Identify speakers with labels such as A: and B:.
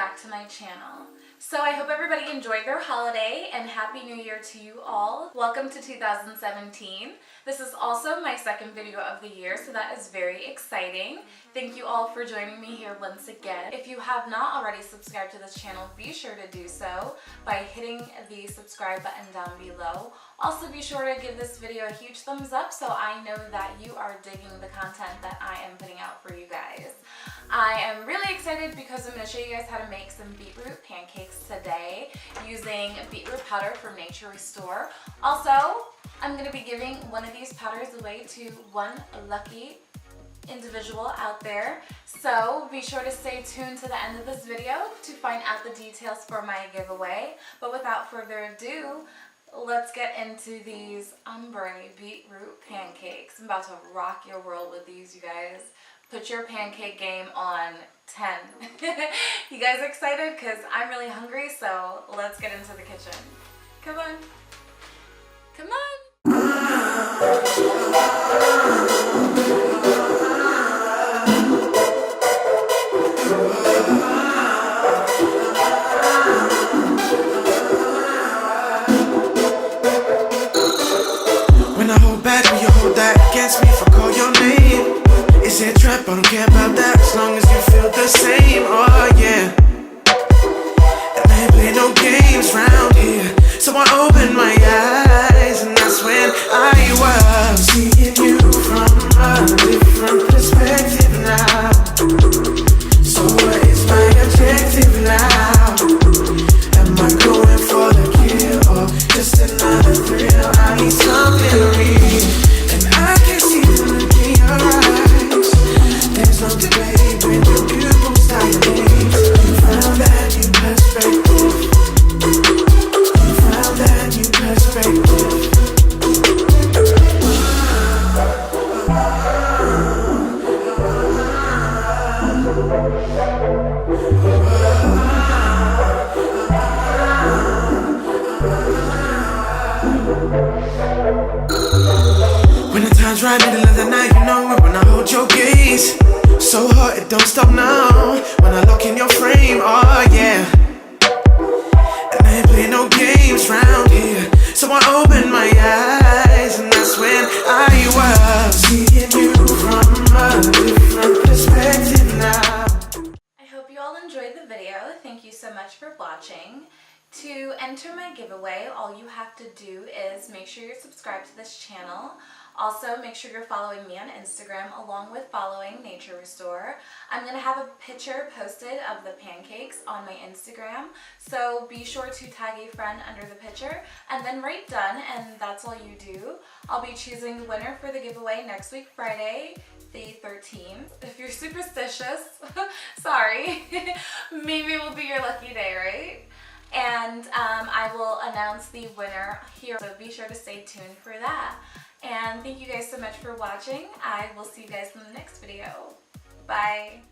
A: back to my channel. So I hope everybody enjoyed their holiday and Happy New Year to you all. Welcome to 2017. This is also my second video of the year, so that is very exciting. Thank you all for joining me here once again. If you have not already subscribed to this channel, be sure to do so by hitting the subscribe button down below. Also be sure to give this video a huge thumbs up so I know that you are digging the content that I am putting out for you guys. I am really excited because I'm going to show you guys how to make some beetroot pancakes today using beetroot powder from Nature Restore. Also, I'm going to be giving one of these powders away to one lucky individual out there. So be sure to stay tuned to the end of this video to find out the details for my giveaway. But without further ado, let's get into these Ombre Beetroot Pancakes. I'm about to rock your world with these, you guys. Put your pancake game on 10. You guys excited? Because I'm really hungry, so let's get into the kitchen. Come on. Come on.
B: When I hold back, will you hold that against me if I call your name? Is it a trap? I don't care about that as long as you feel the same. Oh yeah. And I ain't play no games round here, so I opened my eyes, and that's when I was seeing you from a different perspective now. So what is my objective now? Am I going for the kill or just another thrill? I need something real, and I can see the look in your eyes. There's no debate when your beautiful style is. You found that new perspective. You found that new perspective. When the time's right, middle of the night, you know it when I hold your gaze. So hot, it don't stop now. When I look in your frame, oh yeah. And I ain't playing no games round here, so I opened my eyes, and that's when I was seeing you from a different perspective now.
A: I hope you all enjoyed the video. Thank you so much for watching. To enter my giveaway, all you have to do is make sure you're subscribed to this channel. Also, make sure you're following me on Instagram along with following Nature Restore. I'm going to have a picture posted of the pancakes on my Instagram, so be sure to tag a friend under the picture and then write done, and that's all you do. I'll be choosing the winner for the giveaway next week, Friday, the 13th. If you're superstitious, sorry, maybe it will be your lucky day, right? And I will announce the winner here, so be sure to stay tuned for that. And thank you guys so much for watching. I will see you guys in the next video. Bye.